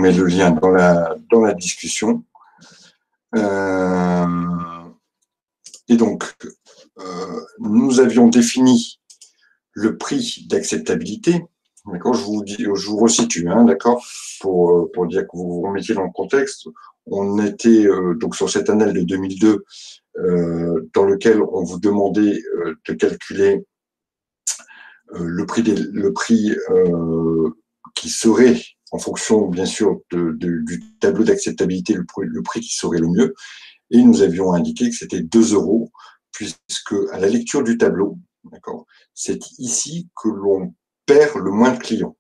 mets le lien dans la discussion. Et donc, nous avions défini le prix d'acceptabilité. D'accord, je vous resitue, hein, d'accord, pour dire que vous vous remettiez dans le contexte. On était donc sur cette année de 2002 dans lequel on vous demandait de calculer le prix qui serait, en fonction bien sûr du tableau d'acceptabilité, le prix qui serait le mieux. Et nous avions indiqué que c'était 2 €, puisque à la lecture du tableau, d'accord, c'est ici que l'on perd le moins de clients,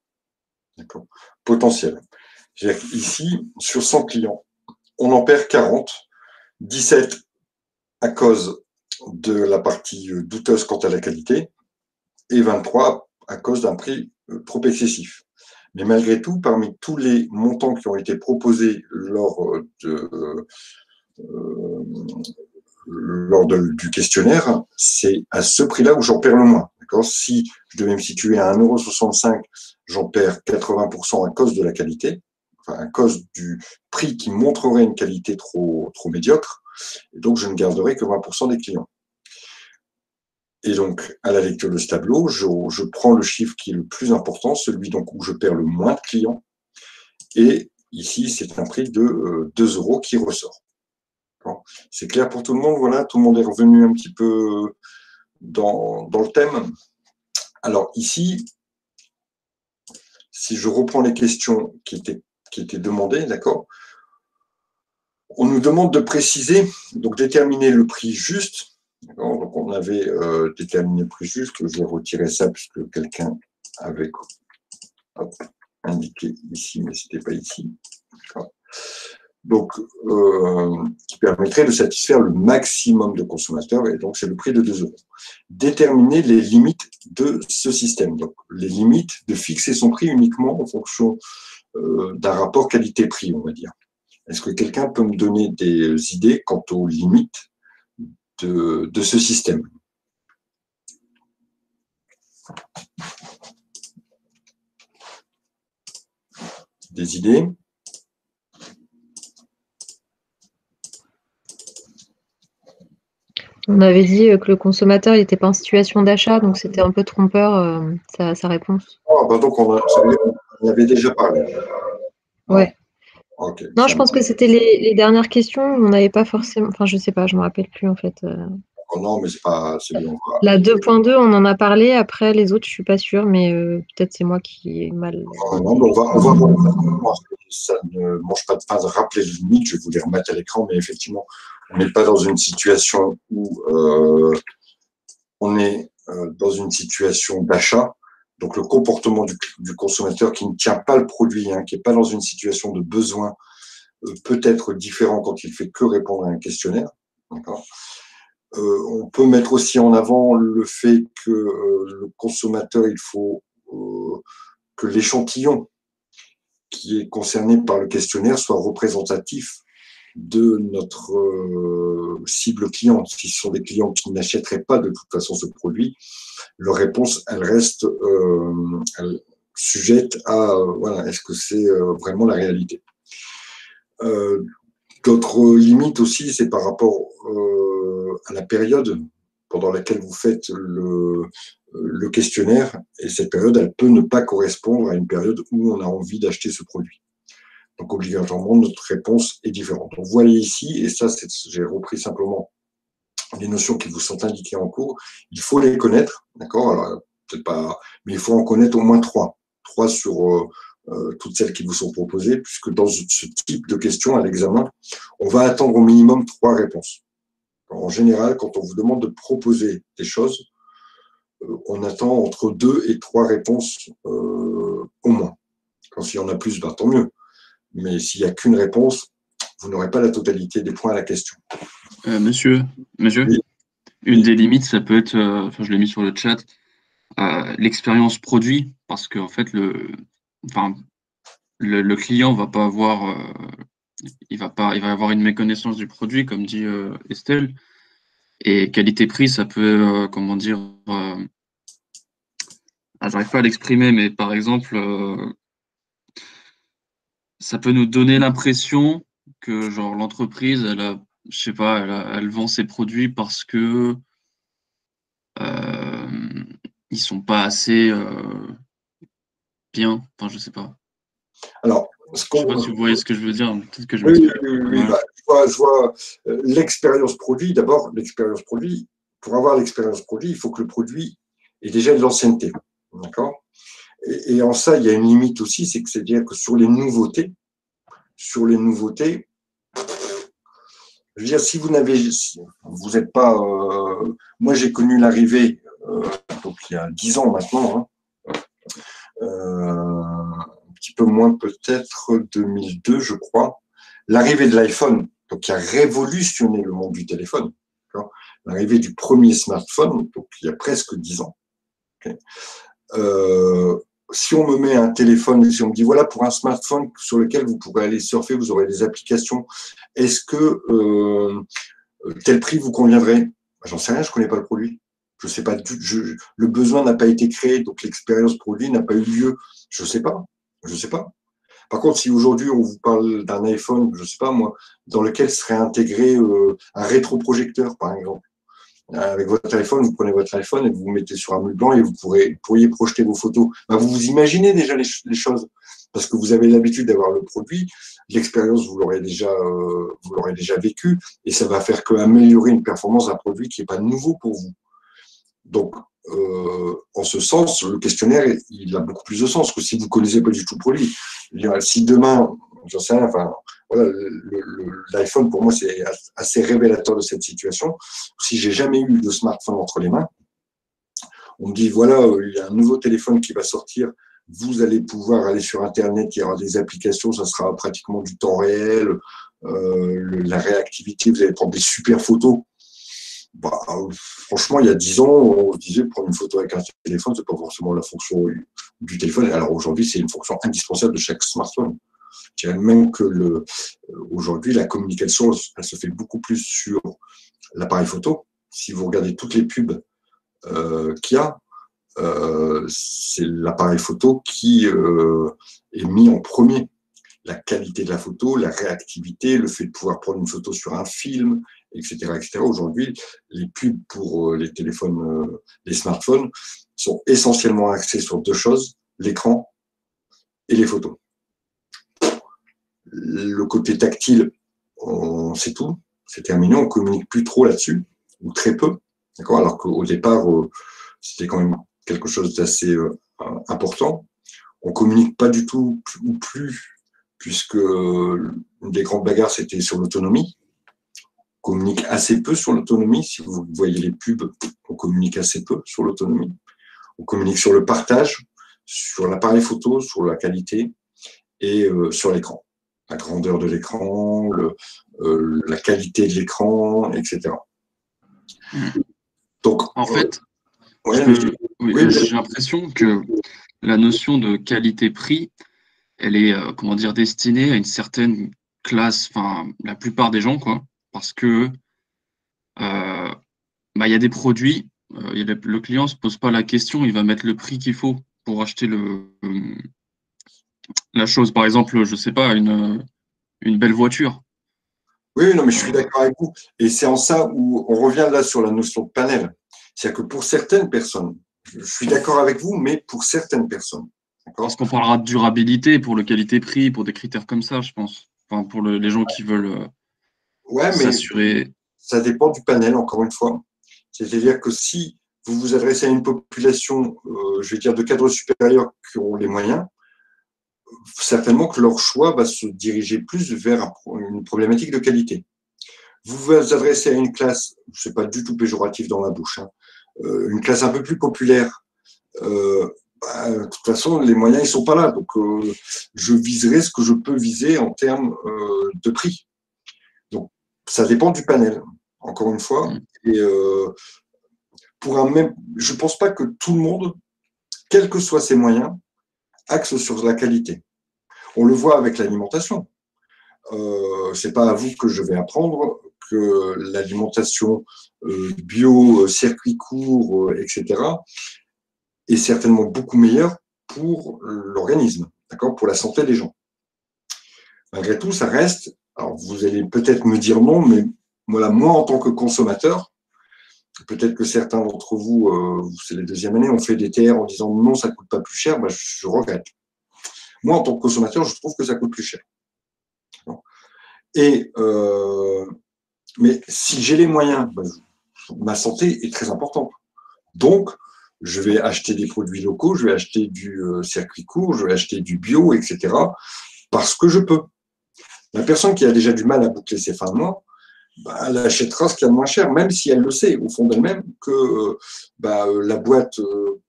d'accord, potentiels. C'est-à-dire qu'ici, sur 100 clients, on en perd 40, 17 à cause de la partie douteuse quant à la qualité, et 23 à cause d'un prix trop excessif. Mais malgré tout, parmi tous les montants qui ont été proposés du questionnaire, c'est à ce prix-là où j'en perds le moins. Si je devais me situer à 1,65 €, j'en perds 80% à cause de la qualité, enfin à cause du prix qui montrerait une qualité trop médiocre, et donc je ne garderai que 20% des clients. Et donc, à la lecture de ce tableau, je prends le chiffre qui est le plus important, celui donc où je perds le moins de clients, et ici, c'est un prix de 2 € qui ressort. C'est clair pour tout le monde, voilà, tout le monde est revenu un petit peu dans le thème. Alors ici, si je reprends les questions qui étaient demandées, d'accord, on nous demande de préciser, donc déterminer le prix juste. Donc on avait déterminé le prix juste, je vais retirer ça puisque quelqu'un avait indiqué ici, mais ce n'était pas ici. Donc, qui permettrait de satisfaire le maximum de consommateurs, et donc c'est le prix de 2 €. Déterminer les limites de ce système, donc les limites de fixer son prix uniquement en fonction d'un rapport qualité-prix, on va dire. Est-ce que quelqu'un peut me donner des idées quant aux limites de ce système? Des idées? On avait dit que le consommateur n'était pas en situation d'achat, donc c'était un peu trompeur sa réponse. Ah, bah donc on avait déjà parlé. Ouais. Okay, non, je pense que c'était les dernières questions. On n'avait pas forcément. Enfin, je sais pas, je me rappelle plus en fait. Oh non, mais c'est bien. La 2.2, on en a parlé. Après, les autres, je suis pas sûre, mais peut-être c'est moi qui ai mal. Non, mais on va voir. Ça ne mange pas de pain de rappeler les limites. Je vais vous les remettre à l'écran, mais effectivement, on n'est pas dans une situation où on est dans une situation d'achat. Donc, le comportement du consommateur qui ne tient pas le produit, hein, qui n'est pas dans une situation de besoin, peut être différent quand il fait que répondre à un questionnaire. D'accord. On peut mettre aussi en avant le fait que le consommateur, il faut que l'échantillon qui est concerné par le questionnaire soit représentatif de notre cible client. Si ce sont des clients qui n'achèteraient pas de toute façon ce produit, leur réponse, elle reste sujette à voilà, est-ce que c'est vraiment la réalité. D'autres limites aussi, c'est par rapport à la période pendant laquelle vous faites le questionnaire, et cette période, elle peut ne pas correspondre à une période où on a envie d'acheter ce produit. Donc, obligatoirement, notre réponse est différente. Donc, vous voyez ici, et ça, j'ai repris simplement les notions qui vous sont indiquées en cours. Il faut les connaître, d'accord? Alors, peut-être pas, mais il faut en connaître au moins 3. 3 sur toutes celles qui vous sont proposées, puisque dans ce type de questions à l'examen, on va attendre au minimum 3 réponses. En général, quand on vous demande de proposer des choses, on attend entre 2 et 3 réponses au moins. Quand il y en a plus, ben, tant mieux. Mais s'il n'y a qu'une réponse, vous n'aurez pas la totalité des points à la question. Monsieur, oui. Une des limites, ça peut être, enfin, je l'ai mis sur le chat, l'expérience produit, parce qu'en fait, le client va pas avoir, il va avoir une méconnaissance du produit, comme dit Estelle, et qualité-prix, ça peut, comment dire, j'arrive pas à l'exprimer, mais par exemple, ça peut nous donner l'impression que genre l'entreprise, je sais pas, elle vend ses produits parce que ils sont pas assez bien. Enfin, je sais pas. Alors, Je sais pas si vous voyez ce que je veux dire. Peut-être que je oui, m'exprime oui, oui, mal. je vois l'expérience produit. D'abord, l'expérience produit. Pour avoir l'expérience produit, il faut que le produit ait déjà de l'ancienneté. D'accord? Et en ça, il y a une limite aussi, c'est-à-dire que sur les nouveautés, je veux dire, si vous vous n'êtes pas. Moi, j'ai connu l'arrivée, donc il y a 10 ans maintenant, hein, un petit peu moins peut-être, 2002, je crois, l'arrivée de l'iPhone, donc qui a révolutionné le monde du téléphone. L'arrivée du premier smartphone, donc il y a presque 10 ans. Okay. Si on me met un téléphone, si on me dit voilà pour un smartphone sur lequel vous pourrez aller surfer, vous aurez des applications, est-ce que tel prix vous conviendrait? J'en sais rien, je ne connais pas le produit. Je sais pas, le besoin n'a pas été créé, donc l'expérience produit n'a pas eu lieu. Je sais pas. Je sais pas. Par contre, si aujourd'hui on vous parle d'un iPhone, je sais pas moi, dans lequel serait intégré un rétroprojecteur, par exemple. Avec votre iPhone, vous prenez votre iPhone et vous vous mettez sur un mur blanc et vous pourriez projeter vos photos. Ben, vous vous imaginez déjà les choses parce que vous avez l'habitude d'avoir le produit, l'expérience vous l'aurez déjà vécu et ça va faire qu'améliorer une performance d'un produit qui n'est pas nouveau pour vous. Donc, en ce sens, le questionnaire, il a beaucoup plus de sens que si vous ne connaissez pas du tout le produit. Si demain, j'en sais rien, enfin, voilà, l'iPhone, pour moi, c'est assez révélateur de cette situation. Si j'ai jamais eu de smartphone entre les mains, on me dit, voilà, il y a un nouveau téléphone qui va sortir, vous allez pouvoir aller sur Internet, il y aura des applications, ça sera pratiquement du temps réel, la réactivité, vous allez prendre des super photos. Bah, franchement, il y a 10 ans, on se disait prendre une photo avec un téléphone, c'est pas forcément la fonction du téléphone. Alors aujourd'hui, c'est une fonction indispensable de chaque smartphone. Je dirais même que aujourd'hui, la communication, elle se fait beaucoup plus sur l'appareil photo. Si vous regardez toutes les pubs qu'il y a, c'est l'appareil photo qui est mis en premier. La qualité de la photo, la réactivité, le fait de pouvoir prendre une photo sur un film, etc., etc. Aujourd'hui, les pubs pour les téléphones, les smartphones, sont essentiellement axés sur deux choses, l'écran et les photos. Le côté tactile, c'est tout, c'est terminé, on ne communique plus trop là-dessus, ou très peu, d'accord, alors qu'au départ, c'était quand même quelque chose d'assez important. On ne communique pas du tout, ou plus, puisque une des grandes bagarres, c'était sur l'autonomie. On communique assez peu sur l'autonomie. Si vous voyez les pubs, on communique assez peu sur l'autonomie. On communique sur le partage, sur l'appareil photo, sur la qualité et sur l'écran. La grandeur de l'écran, la qualité de l'écran, etc. Donc, En fait, ouais, j'ai l'impression que la notion de qualité-prix, elle est, comment dire, destinée à une certaine classe, enfin, la plupart des gens, quoi, parce que bah, il y a des produits, le client se pose pas la question, il va mettre le prix qu'il faut pour acheter la chose. Par exemple, je sais pas, une belle voiture. oui, non, mais je suis Euh, d'accord avec vous. Et c'est en ça où on revient là sur la notion de panel. C'est-à-dire que pour certaines personnes, je suis d'accord avec vous, mais pour certaines personnes, Parce d'accord? qu'on parlera de durabilité pour le qualité-prix, pour des critères comme ça, je pense. Enfin, pour les gens qui veulent Ouais, mais s'assurer. ça dépend du panel, encore une fois. C'est-à-dire que si vous vous adressez à une population, je vais dire, de cadres supérieurs qui ont les moyens, certainement que leur choix va se diriger plus vers une problématique de qualité. Vous vous adressez à une classe, je ne sais pas du tout péjoratif dans la bouche, hein, une classe un peu plus populaire, de toute façon, les moyens, ils ne sont pas là. Donc, je viserai ce que je peux viser en termes de prix. Donc, ça dépend du panel, encore une fois. Et je ne pense pas que tout le monde, quels que soient ses moyens, axe sur la qualité. On le voit avec l'alimentation. Ce n'est pas à vous que je vais apprendre que l'alimentation bio, circuit court, etc., est certainement beaucoup meilleure pour l'organisme, d'accord, pour la santé des gens. Malgré tout, ça reste, alors vous allez peut-être me dire non, mais voilà, moi en tant que consommateur, peut-être que certains d'entre vous, c'est les deuxième année, ont fait des TR en disant non, ça ne coûte pas plus cher, ben, je regrette. Moi, en tant que consommateur, je trouve que ça coûte plus cher. Et, mais si j'ai les moyens, ben, ma santé est très importante. Donc, je vais acheter des produits locaux, je vais acheter du circuit court, je vais acheter du bio, etc. parce que je peux. La personne qui a déjà du mal à boucler ses fins de mois, bah, elle achètera ce qu'il y a de moins cher, même si elle le sait au fond d'elle-même que la boîte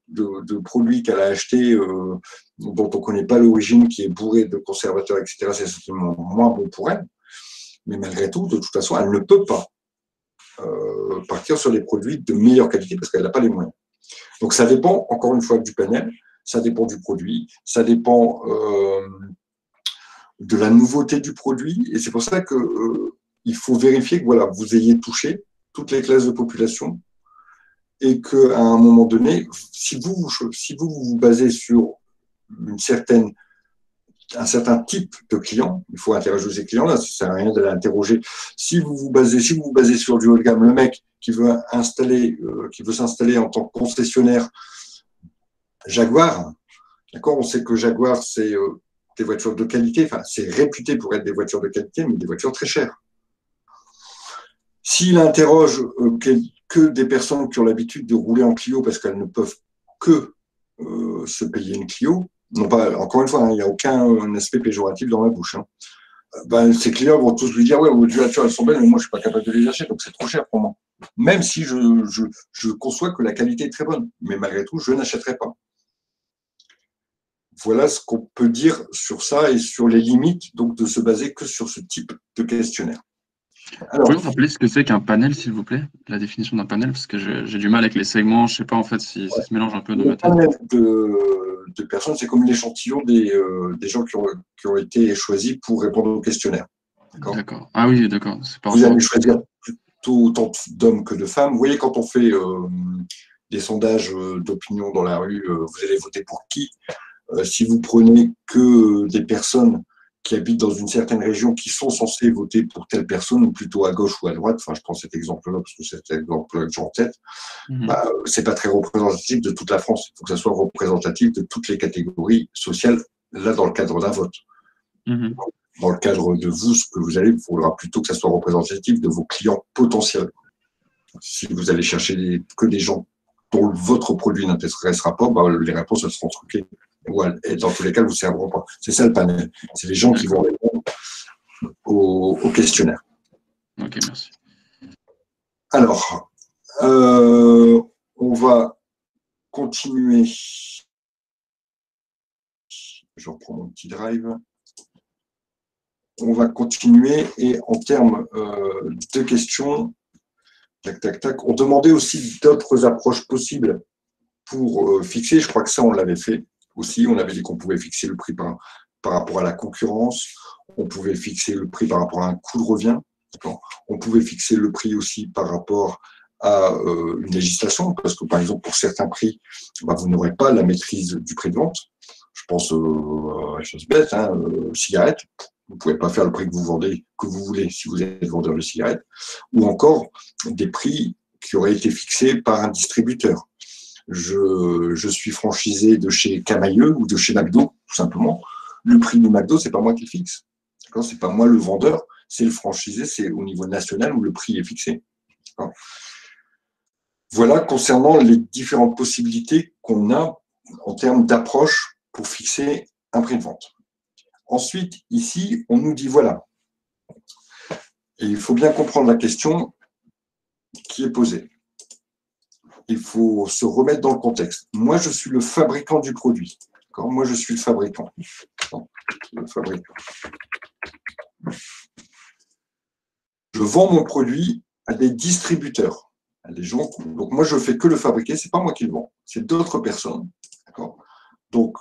de produits qu'elle a acheté, dont on ne connaît pas l'origine, qui est bourrée de conservateurs, etc., c'est certainement moins bon pour elle. Mais malgré tout, de toute façon, elle ne peut pas partir sur des produits de meilleure qualité parce qu'elle n'a pas les moyens. Donc ça dépend, encore une fois, du panel, ça dépend du produit, ça dépend de la nouveauté du produit, et c'est pour ça que il faut vérifier que voilà, vous ayez touché toutes les classes de population et qu'à un moment donné, si vous vous basez sur un certain type de client, il faut interroger ces clients-là, ça ne sert à rien d'aller interroger. Si vous vous basez sur du haut de gamme, le mec qui veut s'installer en tant que concessionnaire Jaguar, d'accord, on sait que Jaguar, c'est des voitures de qualité, enfin, c'est réputé pour être des voitures de qualité, mais des voitures très chères. S'il interroge que des personnes qui ont l'habitude de rouler en Clio parce qu'elles ne peuvent que se payer une Clio, non pas, encore une fois, il n'y a aucun aspect péjoratif dans ma bouche. Ces clients vont tous lui dire ouais, vos voitures elles sont belles, mais moi je ne suis pas capable de les acheter, donc c'est trop cher pour moi. Même si je conçois que la qualité est très bonne, mais malgré tout, je n'achèterai pas. Voilà ce qu'on peut dire sur ça et sur les limites donc de se baser que sur ce type de questionnaire. Alors, vous pouvez me rappeler ce que c'est qu'un panel, s'il vous plaît? La définition d'un panel, parce que j'ai du mal avec les segments, je ne sais pas en fait si ça se mélange un peu dans ma tête. Le panel de personnes, c'est comme l'échantillon des gens qui ont été choisis pour répondre au questionnaire. D'accord. Ah oui, d'accord. Vous allez choisir plutôt autant d'hommes que de femmes. Vous voyez, quand on fait des sondages d'opinion dans la rue, vous allez voter pour qui? Si vous prenez que des personnes qui habitent dans une certaine région qui sont censées voter pour telle personne, ou plutôt à gauche ou à droite, enfin je prends cet exemple-là parce que c'est cet exemple-là que j'ai en tête, c'est pas très représentatif de toute la France. Il faut que ça soit représentatif de toutes les catégories sociales, là dans le cadre d'un vote. Dans le cadre de vous, ce que vous allez, il faudra plutôt que ça soit représentatif de vos clients potentiels. Si vous allez chercher que des gens dont votre produit n'intéressera pas, les réponses elles seront truquées. Et dans tous les cas, elles ne vous serviront pas. C'est ça le panel. C'est les gens qui vont répondre au questionnaire. Ok, merci. Alors, on va continuer. Je reprends mon petit drive. On va continuer et en termes de questions, tac, tac, tac, on demandait aussi d'autres approches possibles pour fixer. Je crois que ça, on l'avait fait aussi. On avait dit qu'on pouvait fixer le prix par rapport à la concurrence. On pouvait fixer le prix par rapport à un coût de revient. On pouvait fixer le prix aussi par rapport à une législation, parce que par exemple, pour certains prix, vous n'aurez pas la maîtrise du prix de vente. Je pense à une chose bête, cigarettes. Vous ne pouvez pas faire le prix que vous vendez, que vous voulez, si vous êtes vendeur de cigarettes. Ou encore des prix qui auraient été fixés par un distributeur. Je suis franchisé de chez Camailleux ou de chez McDo, tout simplement. Le prix du McDo, c'est pas moi qui le fixe. C'est pas moi le vendeur, c'est le franchisé, c'est au niveau national où le prix est fixé. Voilà concernant les différentes possibilités qu'on a en termes d'approche pour fixer un prix de vente. Ensuite, ici, on nous dit voilà. Et il faut bien comprendre la question qui est posée. Il faut se remettre dans le contexte. Moi, je suis le fabricant du produit. Moi, je suis le fabricant. Je vends mon produit à des distributeurs, à des gens. Donc, moi, je ne fais que le fabriquer. Ce n'est pas moi qui le vends. C'est d'autres personnes. Donc,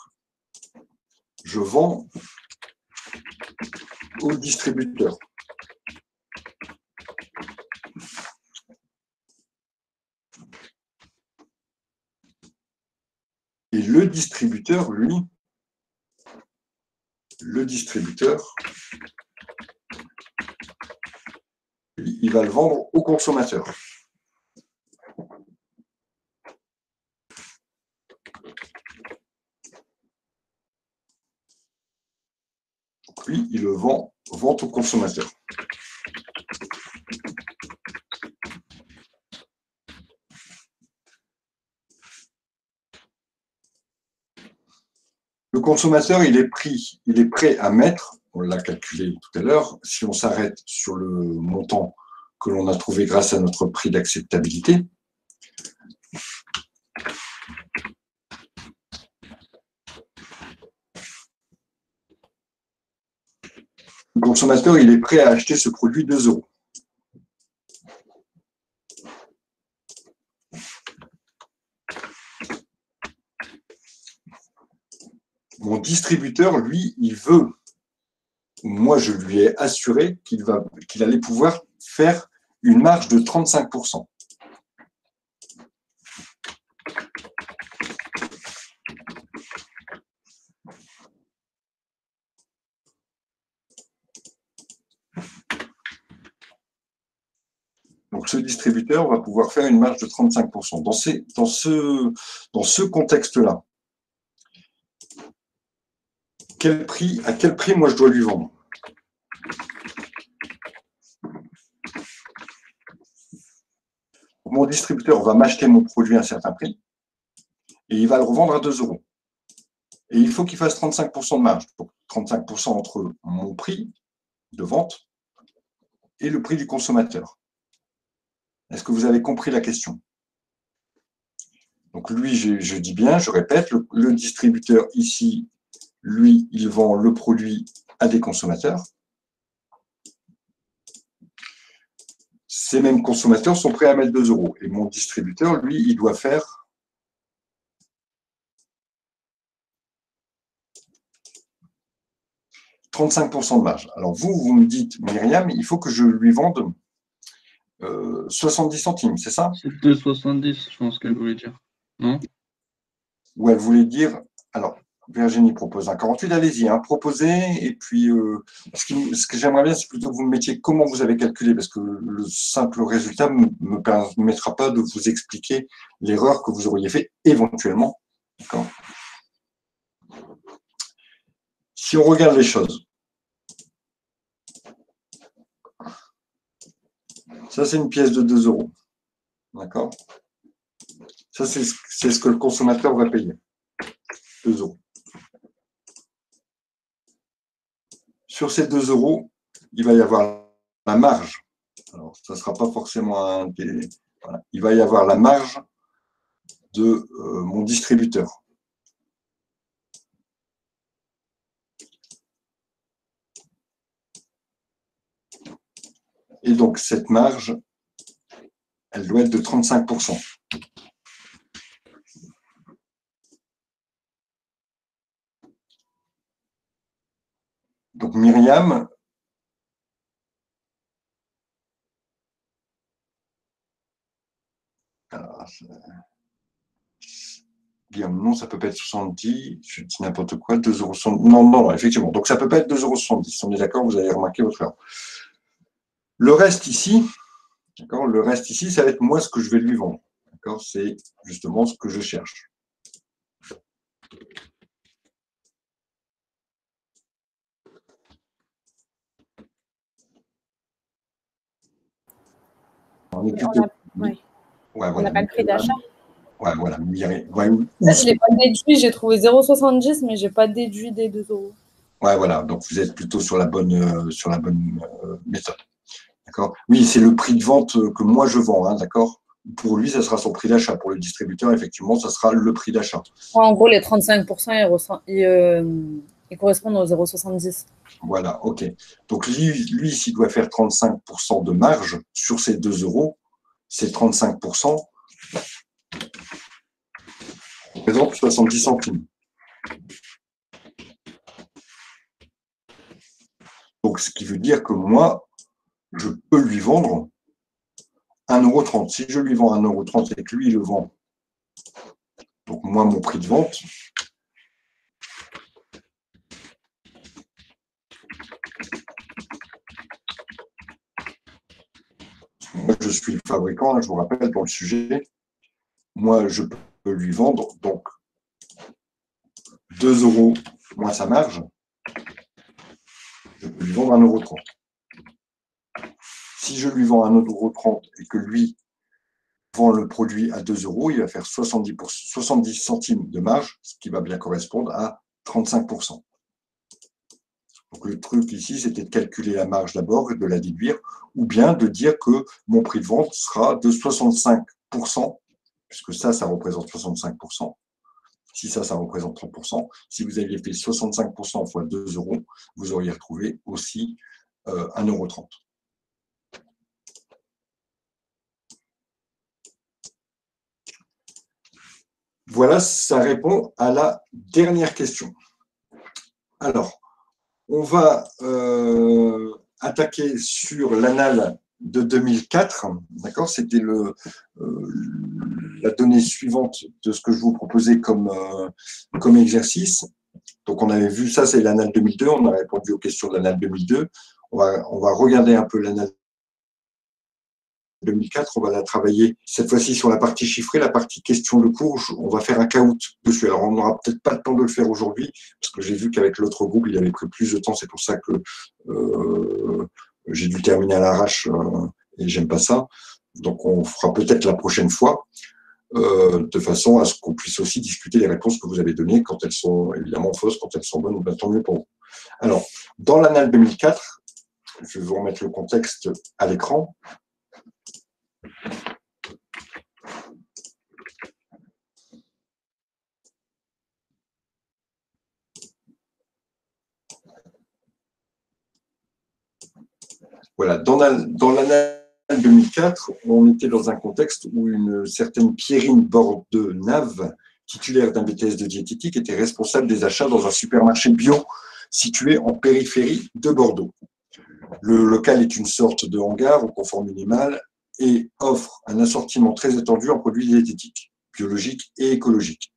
je vends aux distributeurs. Et le distributeur, lui, le distributeur, il va le vendre au consommateur. Lui, il le vend, vente au consommateur. Le consommateur, il est prêt à mettre, on l'a calculé tout à l'heure, si on s'arrête sur le montant que l'on a trouvé grâce à notre prix d'acceptabilité, le consommateur, il est prêt à acheter ce produit 2 €. Mon distributeur, lui, il veut, moi je lui ai assuré qu'il allait pouvoir faire une marge de 35%. Donc ce distributeur va pouvoir faire une marge de 35%. Dans ce contexte-là, à quel prix moi je dois lui vendre? Mon distributeur va m'acheter mon produit à un certain prix et il va le revendre à 2 €. Et il faut qu'il fasse 35% de marge. Donc 35% entre mon prix de vente et le prix du consommateur. Est-ce que vous avez compris la question? Donc lui, je dis bien, je répète, le distributeur ici, lui, il vend le produit à des consommateurs. Ces mêmes consommateurs sont prêts à mettre 2 €. Et mon distributeur, lui, il doit faire 35% de marge. Alors vous me dites, Myriam, il faut que je lui vende 70 centimes, c'est ça? C'est 2,70, je pense qu'elle voulait dire. Non? Ou elle voulait dire, alors, Virginie propose un 48, allez-y, hein, proposez, et puis ce que j'aimerais bien, c'est plutôt que vous me mettiez comment vous avez calculé, parce que le simple résultat ne me permettra pas de vous expliquer l'erreur que vous auriez fait éventuellement. D'accord ? Si on regarde les choses, ça c'est une pièce de 2 €. D'accord ? Ça c'est ce que le consommateur va payer. 2 €. Sur ces 2 €, il va y avoir la marge. Alors, ça ne sera pas forcément voilà. Il va y avoir la marge de mon distributeur. Et donc, cette marge, elle doit être de 35%. Donc, Myriam, alors, Guillaume, non, ça peut pas être 70, je dis n'importe quoi, 2,70 €. Non, non, effectivement. Donc, ça peut pas être 2,70 €. On est d'accord, vous avez remarqué votre erreur. Le reste ici, d'accord, le reste ici, ça va être moi ce que je vais lui vendre. D'accord, c'est justement ce que je cherche. On est plutôt. Ouais. Ouais, On voilà. n'a pas le prix d'achat. Ouais, voilà. Là, je l'ai pas déduit, j'ai trouvé 0,70, mais je n'ai pas déduit des 2 €. Ouais, voilà. Donc, vous êtes plutôt sur la bonne méthode. D'accord. Oui, c'est le prix de vente que moi je vends, hein, d'accord. Pour lui, ça sera son prix d'achat. Pour le distributeur, effectivement, ça sera le prix d'achat. Ouais, en gros, les 35%, ils correspondent aux 0,70. Voilà, ok. Donc, lui s'il doit faire 35% de marge sur ces 2 €, ces 35% représentent 70 centimes. Donc, ce qui veut dire que moi, je peux lui vendre 1,30 €. Si je lui vends 1,30 € et que lui, il le vend, donc moi, mon prix de vente, suis le fabricant, hein, je vous rappelle, dans le sujet, moi, je peux lui vendre donc 2 € moins sa marge, je peux lui vendre 1,30 €. Si je lui vends 1,30 € et que lui vend le produit à 2 €, il va faire 70 centimes de marge, ce qui va bien correspondre à 35%. Donc le truc ici, c'était de calculer la marge d'abord et de la déduire, ou bien de dire que mon prix de vente sera de 65%, puisque ça représente 65%. Si ça représente 30%. Si vous aviez fait 65% fois 2 €, vous auriez retrouvé aussi 1,30 €. Voilà, ça répond à la dernière question. Alors, on va attaquer sur l'annale de 2004. D'accord, c'était la donnée suivante de ce que je vous proposais comme exercice. Donc, on avait vu ça, c'est l'annale 2002. On a répondu aux questions de l'annale 2002. On va regarder un peu l'annale 2004. On va la travailler cette fois-ci sur la partie chiffrée, la partie question de cours. On va faire un caout dessus. Alors, on n'aura peut-être pas le temps de le faire aujourd'hui, parce que j'ai vu qu'avec l'autre groupe, il avait pris plus de temps. C'est pour ça que j'ai dû terminer à l'arrache et j'aime pas ça. Donc, on fera peut-être la prochaine fois. De façon à ce qu'on puisse aussi discuter les réponses que vous avez données quand elles sont évidemment fausses, quand elles sont bonnes, ben, tant mieux pour vous. Alors, dans l'annale 2004, je vais vous remettre le contexte à l'écran. Voilà, dans l'annale 2004, on était dans un contexte où une certaine Pierrine Bordenave, titulaire d'un BTS de diététique, était responsable des achats dans un supermarché bio situé en périphérie de Bordeaux. Le local est une sorte de hangar au confort minimal et offre un assortiment très étendu en produits diététiques, biologiques et écologiques.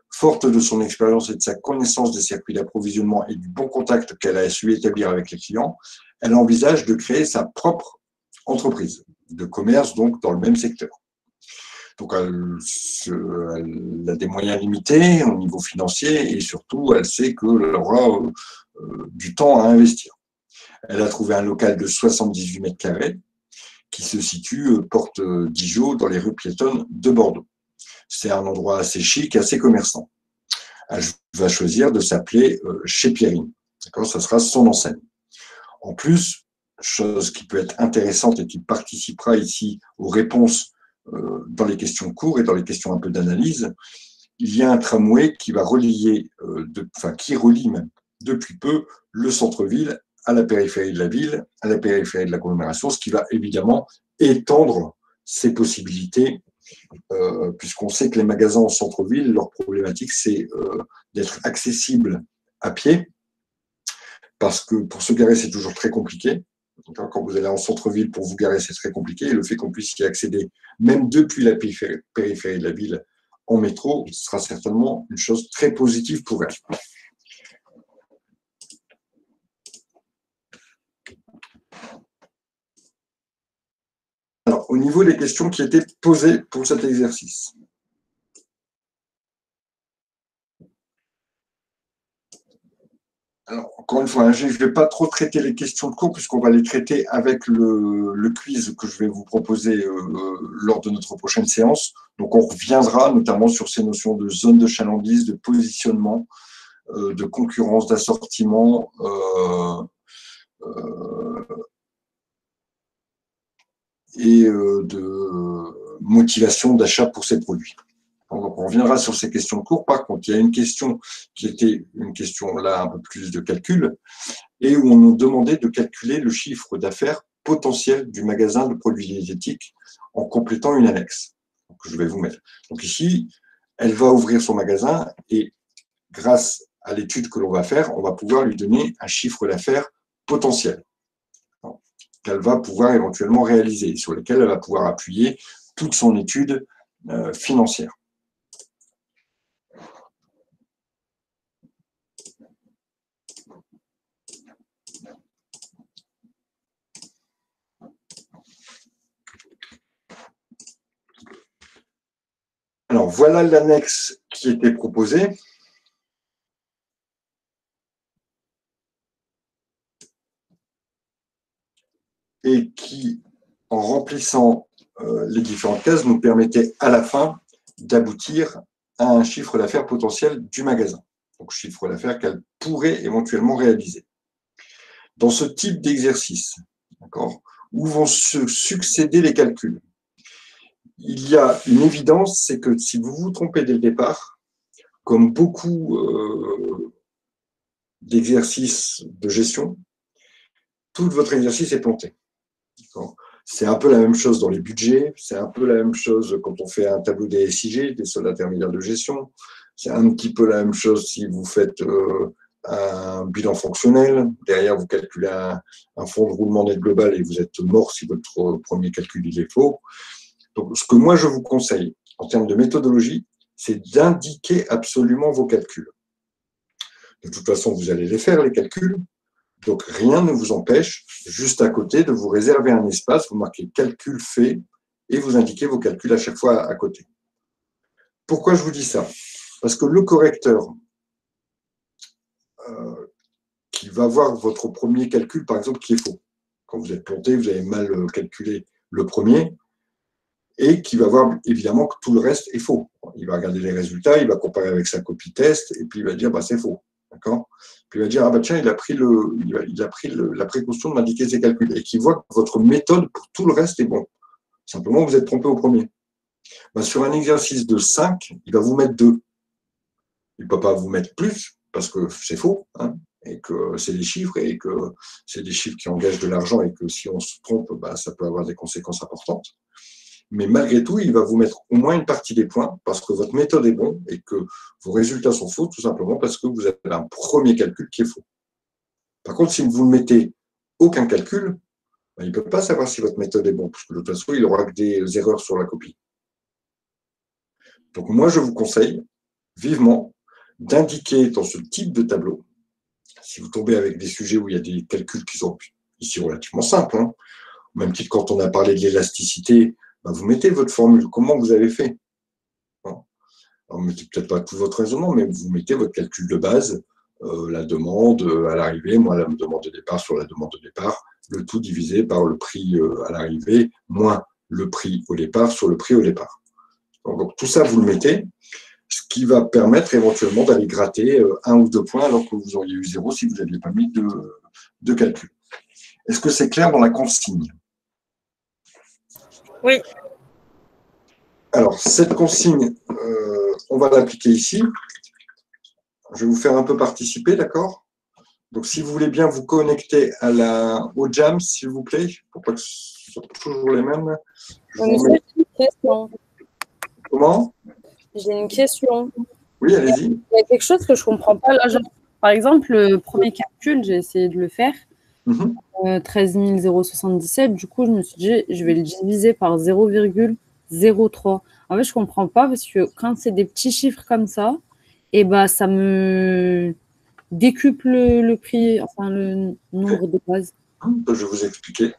Forte de son expérience et de sa connaissance des circuits d'approvisionnement et du bon contact qu'elle a su établir avec les clients, elle envisage de créer sa propre entreprise de commerce, donc dans le même secteur. Donc, elle a des moyens limités au niveau financier et surtout, elle sait qu'elle aura du temps à investir. Elle a trouvé un local de 78 mètres carrés qui se situe porte d'Igeot dans les rues piétonnes de Bordeaux. C'est un endroit assez chic, assez commerçant. Elle va choisir de s'appeler Chez Pierrine. D'accord, ça sera son enseigne. En plus, chose qui peut être intéressante et qui participera ici aux réponses dans les questions de cours et dans les questions un peu d'analyse, il y a un tramway qui va relier, qui relie même depuis peu le centre-ville à la périphérie de la ville, à la périphérie de l'agglomération, ce qui va évidemment étendre ses possibilités, puisqu'on sait que les magasins en centre-ville, leur problématique, c'est d'être accessibles à pied, parce que pour se garer, c'est toujours très compliqué. Quand vous allez en centre-ville, pour vous garer, c'est très compliqué. Et le fait qu'on puisse y accéder, même depuis la périphérie de la ville, en métro, ce sera certainement une chose très positive pour elle. Alors, au niveau des questions qui étaient posées pour cet exercice. Alors, encore une fois, je ne vais pas trop traiter les questions de cours puisqu'on va les traiter avec le quiz que je vais vous proposer lors de notre prochaine séance. Donc, on reviendra notamment sur ces notions de zone de chalandise, de positionnement, de concurrence, d'assortiment, et de motivation d'achat pour ces produits. Donc, on reviendra sur ces questions de cours. Par contre, il y a une question qui était une question là un peu plus de calcul et où on nous demandait de calculer le chiffre d'affaires potentiel du magasin de produits diététiques en complétant une annexe que je vais vous mettre. Donc ici, elle va ouvrir son magasin et grâce à l'étude que l'on va faire, on va pouvoir lui donner un chiffre d'affaires potentiel qu'elle va pouvoir éventuellement réaliser, sur lequel elle va pouvoir appuyer toute son étude financière. Alors, voilà l'annexe qui était proposée. Et qui, en remplissant les différentes cases, nous permettait à la fin d'aboutir à un chiffre d'affaires potentiel du magasin. Donc, chiffre d'affaires qu'elle pourrait éventuellement réaliser. Dans ce type d'exercice, où vont se succéder les calculs, il y a une évidence, c'est que si vous vous trompez dès le départ, comme beaucoup d'exercices de gestion, tout votre exercice est planté. C'est un peu la même chose dans les budgets, c'est un peu la même chose quand on fait un tableau des SIG, des soldes intermédiaires de gestion, c'est un petit peu la même chose si vous faites un bilan fonctionnel, derrière vous calculez un fonds de roulement net global et vous êtes mort si votre premier calcul il est faux. Donc ce que moi je vous conseille en termes de méthodologie, c'est d'indiquer absolument vos calculs. De toute façon, vous allez les faire, les calculs. Donc, rien ne vous empêche, juste à côté, de vous réserver un espace, vous marquez calcul fait et vous indiquez vos calculs à chaque fois à côté. Pourquoi je vous dis ça? Parce que le correcteur qui va voir votre premier calcul, par exemple, qui est faux, quand vous êtes planté, vous avez mal calculé le premier, et qui va voir évidemment que tout le reste est faux. Il va regarder les résultats, il va comparer avec sa copie test, et puis il va dire bah, c'est faux. D'accord? Puis il va dire, ah bah tiens, il a pris la précaution de m'indiquer ses calculs et qu'il voit que votre méthode pour tout le reste est bon. Simplement, vous êtes trompé au premier. Bah, sur un exercice de 5, il va vous mettre 2. Il ne peut pas vous mettre plus parce que c'est faux, hein, et que c'est des chiffres et que c'est des chiffres qui engagent de l'argent et que si on se trompe, bah, ça peut avoir des conséquences importantes. Mais malgré tout, il va vous mettre au moins une partie des points parce que votre méthode est bonne et que vos résultats sont faux, tout simplement parce que vous avez un premier calcul qui est faux. Par contre, si vous ne mettez aucun calcul, il ne peut pas savoir si votre méthode est bonne, parce que de toute façon, il aura que des erreurs sur la copie. Donc moi, je vous conseille vivement d'indiquer dans ce type de tableau, si vous tombez avec des sujets où il y a des calculs qui sont ici relativement simples, hein, au même titre quand on a parlé de l'élasticité, bah, vous mettez votre formule, comment vous avez fait. Alors, vous ne mettez peut-être pas tout votre raisonnement, mais vous mettez votre calcul de base, la demande à l'arrivée, moins la demande de départ sur la demande de départ, le tout divisé par le prix à l'arrivée, moins le prix au départ sur le prix au départ. Donc tout ça, vous le mettez, ce qui va permettre éventuellement d'aller gratter 1 ou 2 points alors que vous auriez eu 0 si vous n'aviez pas mis de calcul. Est-ce que c'est clair dans la consigne? Oui. Alors, cette consigne, on va l'appliquer ici. Je vais vous faire un peu participer, d'accord? Donc, si vous voulez bien vous connecter au Jam, s'il vous plaît, pour pas que ce soit toujours les mêmes. J'ai une question. Comment? J'ai une question. Oui, allez-y. Il y a quelque chose que je ne comprends pas. Là, par exemple, le premier calcul, j'ai essayé de le faire. 13 077. Du coup, je me suis dit, je vais le diviser par 0,03. En fait, je ne comprends pas parce que quand c'est des petits chiffres comme ça, et ben, ça me décuple le prix, enfin le nombre de bases. Je vais vous expliquer.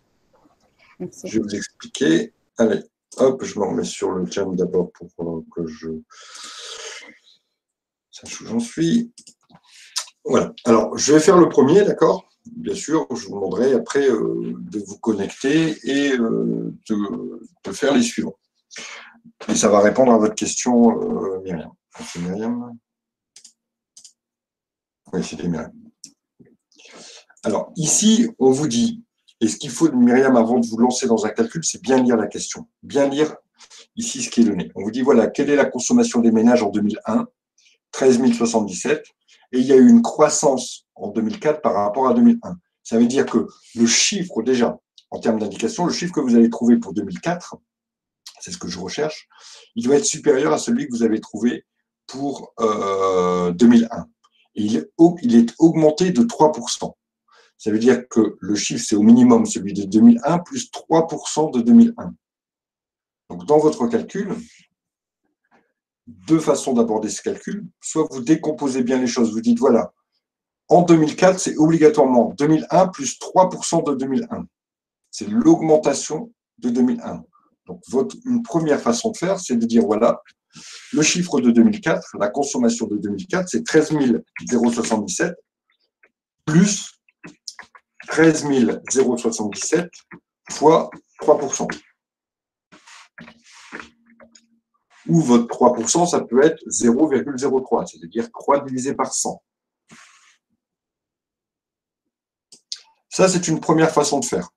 Merci. Je vais vous expliquer. Allez, hop, je me remets sur le Jam d'abord pour que je sache où j'en suis. Voilà. Alors, je vais faire le premier, d'accord? Bien sûr, je vous demanderai après de vous connecter et de faire les suivants. Et ça va répondre à votre question, Myriam. C'est Myriam? Oui, c'était Myriam. Alors, ici, on vous dit, et ce qu'il faut, Myriam, avant de vous lancer dans un calcul, c'est bien lire la question. Bien lire ici ce qui est donné. On vous dit, voilà, quelle est la consommation des ménages en 2001? 13 077. Et il y a eu une croissance en 2004 par rapport à 2001. Ça veut dire que le chiffre, déjà, en termes d'indication, le chiffre que vous avez trouvé pour 2004, c'est ce que je recherche, il doit être supérieur à celui que vous avez trouvé pour 2001. Et il est augmenté de 3%. Ça veut dire que le chiffre, c'est au minimum celui de 2001 plus 3% de 2001. Donc, dans votre calcul, 2 façons d'aborder ce calcul. Soit vous décomposez bien les choses, vous dites, voilà, en 2004, c'est obligatoirement 2001 plus 3% de 2001. C'est l'augmentation de 2001. Donc, une première façon de faire, c'est de dire, voilà, Le chiffre de 2004, la consommation de 2004, c'est 13 077 plus 13 077 fois 3%. Ou votre 3%, ça peut être 0,03, c'est-à-dire 3 divisé par 100. Ça, c'est une première façon de faire.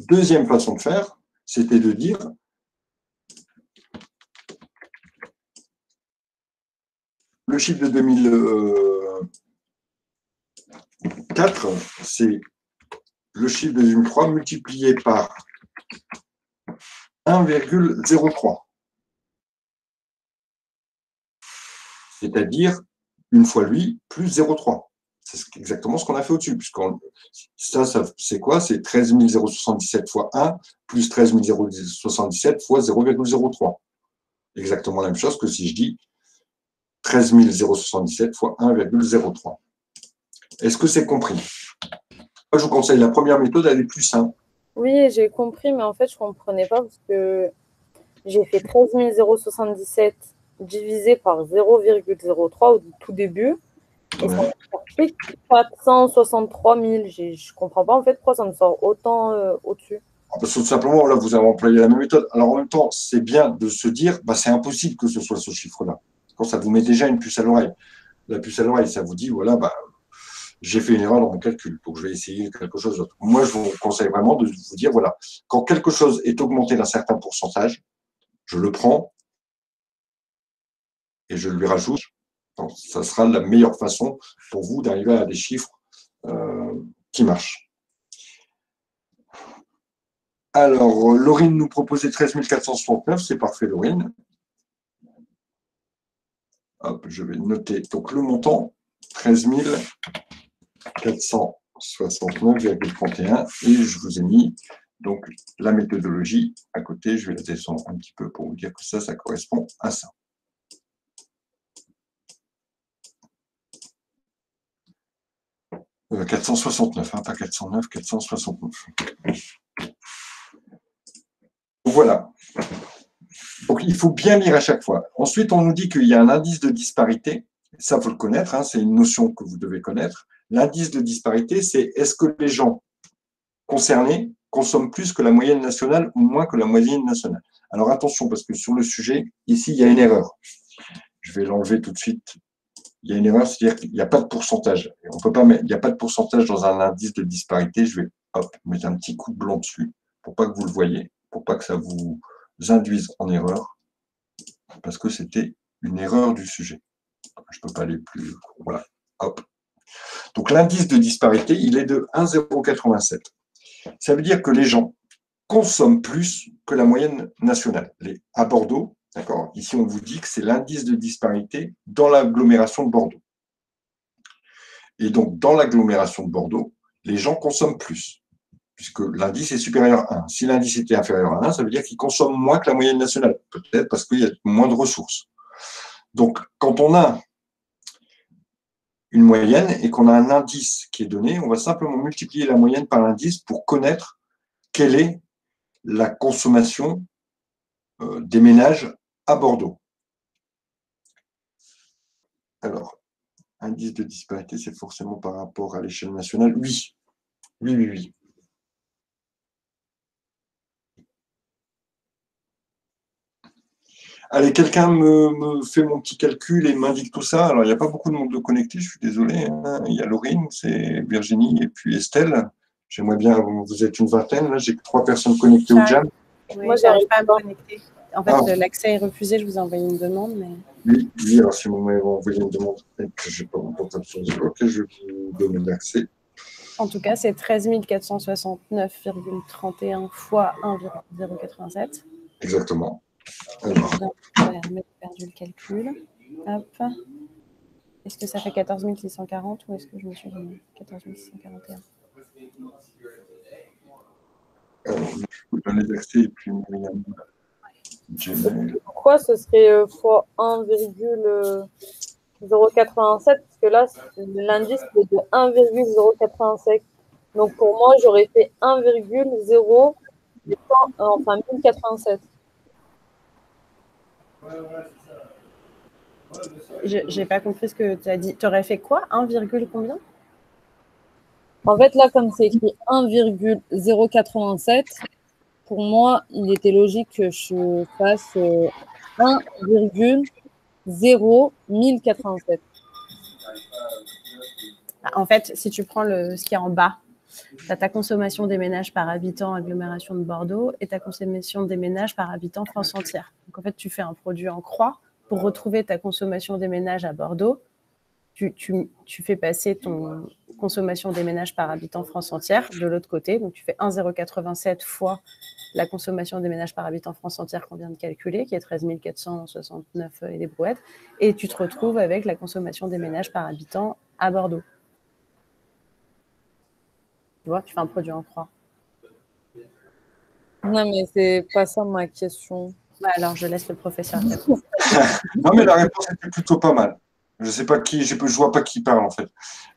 Deuxième façon de faire, c'était de dire le chiffre de 2004, c'est le chiffre de 2003 multiplié par 1,03. C'est-à-dire, une fois lui, plus 0,3. C'est exactement ce qu'on a fait au-dessus. Ça c'est quoi? C'est 13 077 fois 1 plus 13 077 fois 0,03. Exactement la même chose que si je dis 13 077 fois 1,03. Est-ce que c'est compris? Moi, je vous conseille la première méthode, elle est plus simple. Oui, j'ai compris, mais en fait, je ne comprenais pas parce que j'ai fait 13 077 divisé par 0,03 au tout début. Et ça m'a fait 463 000. Je ne comprends pas en fait pourquoi ça me sort autant au-dessus. Parce que tout simplement, là, vous avez employé la même méthode. Alors en même temps, c'est bien de se dire, bah, c'est impossible que ce soit ce chiffre-là. Quand ça vous met déjà une puce à l'oreille. La puce à l'oreille, ça vous dit, voilà, bah, j'ai fait une erreur dans mon calcul, donc je vais essayer quelque chose d'autre. Moi, je vous conseille vraiment de vous dire, voilà, quand quelque chose est augmenté d'un certain pourcentage, je le prends et je lui rajoute. Donc, ça sera la meilleure façon pour vous d'arriver à des chiffres qui marchent. Alors, Laurine nous proposait 13 469, c'est parfait, Laurine. Hop, je vais noter donc le montant, 13 469,31, et je vous ai mis donc la méthodologie à côté. Je vais la descendre un petit peu pour vous dire que ça correspond à ça. « 469, hein, pas 409, 469. Voilà. Donc, il faut bien lire à chaque fois. Ensuite, on nous dit qu'il y a un indice de disparité. Ça, il faut le connaître, hein, c'est une notion que vous devez connaître. L'indice de disparité, c'est est-ce que les gens concernés consomment plus que la moyenne nationale ou moins que la moyenne nationale. Alors, attention, parce que sur le sujet, ici, il y a une erreur. Je vais l'enlever tout de suite. Il y a une erreur, c'est-à-dire qu'il n'y a pas de pourcentage. On peut pas mettre, il n'y a pas de pourcentage dans un indice de disparité. Je vais mettre un petit coup de blanc dessus pour pas que vous le voyez, pour pas que ça vous induise en erreur, parce que c'était une erreur du sujet. Je ne peux pas aller plus. Voilà. Hop. Donc l'indice de disparité, il est de 1,087. Ça veut dire que les gens consomment plus que la moyenne nationale. À Bordeaux, d'accord, ici on vous dit que c'est l'indice de disparité dans l'agglomération de Bordeaux. Et donc, dans l'agglomération de Bordeaux, les gens consomment plus, puisque l'indice est supérieur à 1. Si l'indice était inférieur à 1, ça veut dire qu'ils consomment moins que la moyenne nationale, peut-être parce qu'il y a moins de ressources. Donc, quand on a une moyenne et qu'on a un indice qui est donné, on va simplement multiplier la moyenne par l'indice pour connaître quelle est la consommation des ménages à Bordeaux. Alors, indice de disparité, c'est forcément par rapport à l'échelle nationale? Oui. Oui. Allez, quelqu'un me fait mon petit calcul et m'indique tout ça. Alors, il n'y a pas beaucoup de monde de connecté, je suis désolé. Hein. Il y a Laurine, c'est Virginie et puis Estelle. J'aimerais bien, vous êtes une vingtaine, là, j'ai que 3 personnes connectées au jam. Oui, moi, je n'arrive pas à me connecter. En fait, l'accès est refusé, je vous ai envoyé une demande. Mais... Oui, alors si vous m'avez envoyé une demande et que je n'ai pas mon portable sur le bloc, je vais vous donner l'accès. En tout cas, c'est 13 469,31 fois 1,087. Exactement. Alors, j'ai perdu le calcul. Hop. Est-ce que ça fait 14 640 ou est-ce que je me suis dit 14 641? Alors, je vous donne les accès et puis pourquoi ce serait fois 1,087? Parce que là, l'indice est de 1,087. Donc, pour moi, j'aurais fait 1,087. Enfin, 1087. J'ai pas compris ce que tu as dit. Tu aurais fait quoi? 1, combien? En fait, là, comme c'est écrit 1,087, pour moi, il était logique que je fasse 1,01087. En fait, si tu prends ce qui est en bas, tu as ta consommation des ménages par habitant agglomération de Bordeaux et ta consommation des ménages par habitant France entière. Donc, en fait, tu fais un produit en croix pour retrouver ta consommation des ménages à Bordeaux. Tu fais passer ton consommation des ménages par habitant France entière de l'autre côté. Donc, tu fais 1,087 fois la consommation des ménages par habitant France entière qu'on vient de calculer, qui est 13 469 et des brouettes, et tu te retrouves avec la consommation des ménages par habitant à Bordeaux. Tu vois, tu fais un produit en croix. Non, mais c'est pas ça ma question. Bah alors, je laisse le professeur répondre. Non, mais la réponse était plutôt pas mal. Je sais pas qui, je vois pas qui parle en fait.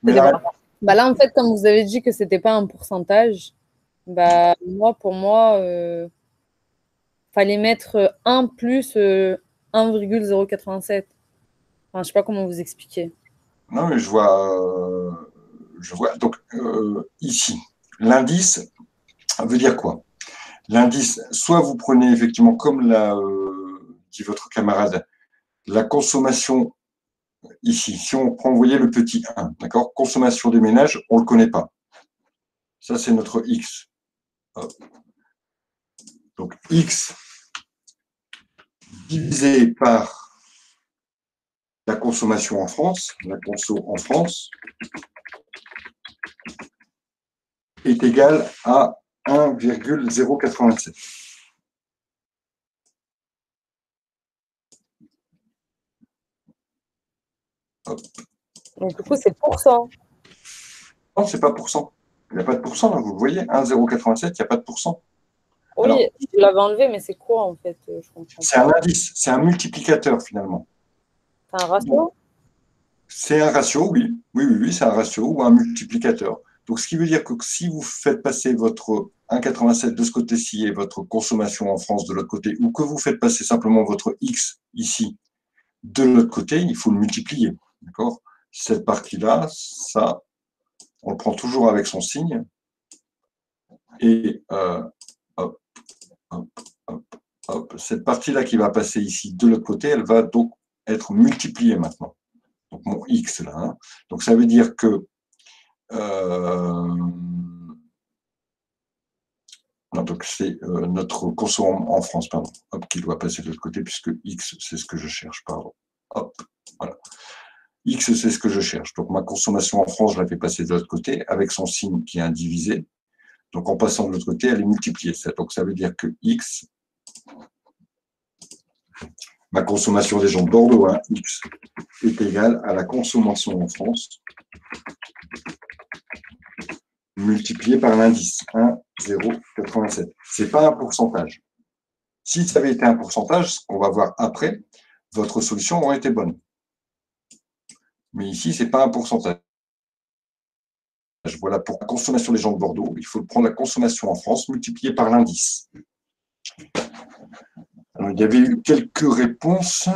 Mais bah là, en fait, comme vous avez dit que c'était pas un pourcentage, bah pour moi, fallait mettre 1 plus 1,087. Enfin, je sais pas comment vous expliquer. Non, mais je vois. Donc, ici, l'indice veut dire quoi? L'indice, soit vous prenez effectivement, comme l'a dit votre camarade, la consommation ici. Si on prend, vous voyez le petit 1, d'accord? Consommation des ménages, on ne le connaît pas. Ça, c'est notre X. Hop. Donc, X divisé par la consommation en France, la conso en France, est égal à 1,087. Donc, du coup, c'est pourcent. Non, c'est pas pourcent. Il n'y a pas de pourcent, là, vous le voyez, 1,087, il n'y a pas de pourcent. Oui, alors, je l'avais enlevé, mais c'est quoi en fait? C'est un indice, c'est un multiplicateur finalement. C'est un ratio? C'est un ratio, oui. Oui, c'est un ratio ou un multiplicateur. Donc, ce qui veut dire que si vous faites passer votre 1,87 de ce côté-ci et votre consommation en France de l'autre côté, ou que vous faites passer simplement votre X ici de l'autre côté, il faut le multiplier. D'accord? Cette partie-là, ça, on le prend toujours avec son signe. Et hop, hop, hop, hop. Cette partie-là qui va passer ici de l'autre côté, elle va donc être multipliée maintenant. Donc mon X là. Hein. Donc ça veut dire que non, donc c'est notre consommation en France, pardon, hop, qui doit passer de l'autre côté, puisque X, c'est ce que je cherche, pardon. Hop, voilà. X, c'est ce que je cherche. Donc ma consommation en France, je la fais passer de l'autre côté, avec son signe qui est indivisé. Donc en passant de l'autre côté, elle est multipliée. Donc ça veut dire que X, ma consommation des gens de Bordeaux, hein, X, est égale à la consommation en France multiplié par l'indice 1,087. Ce n'est pas un pourcentage. Si ça avait été un pourcentage, ce qu'on va voir après, votre solution aurait été bonne. Mais ici, ce n'est pas un pourcentage. Voilà, pour la consommation des gens de Bordeaux, il faut prendre la consommation en France multipliée par l'indice. Il y avait eu quelques réponses.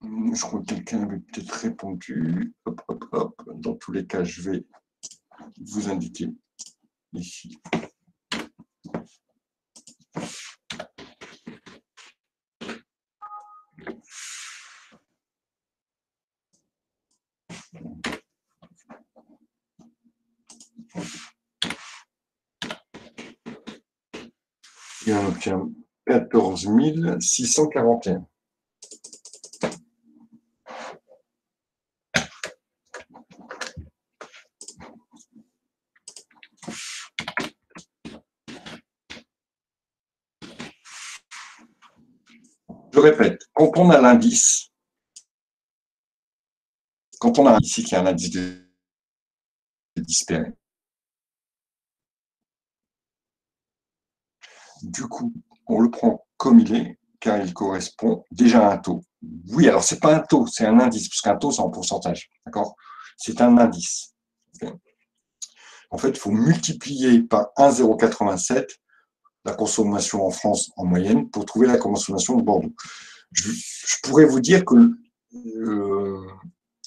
Je crois que quelqu'un avait peut-être répondu. Hop, hop, hop. Dans tous les cas, je vais vous indiquer ici. Et on obtient 14 641. Je répète, quand on a l'indice, quand on a ici qui est un indice de disparu, du coup, on le prend comme il est, car il correspond déjà à un taux. Oui, alors ce n'est pas un taux, c'est un indice, parce qu'un taux, c'est en pourcentage. D'accord? C'est un indice. Okay. En fait, il faut multiplier par 1,087 la consommation en France en moyenne pour trouver la consommation de Bordeaux. Je pourrais vous dire que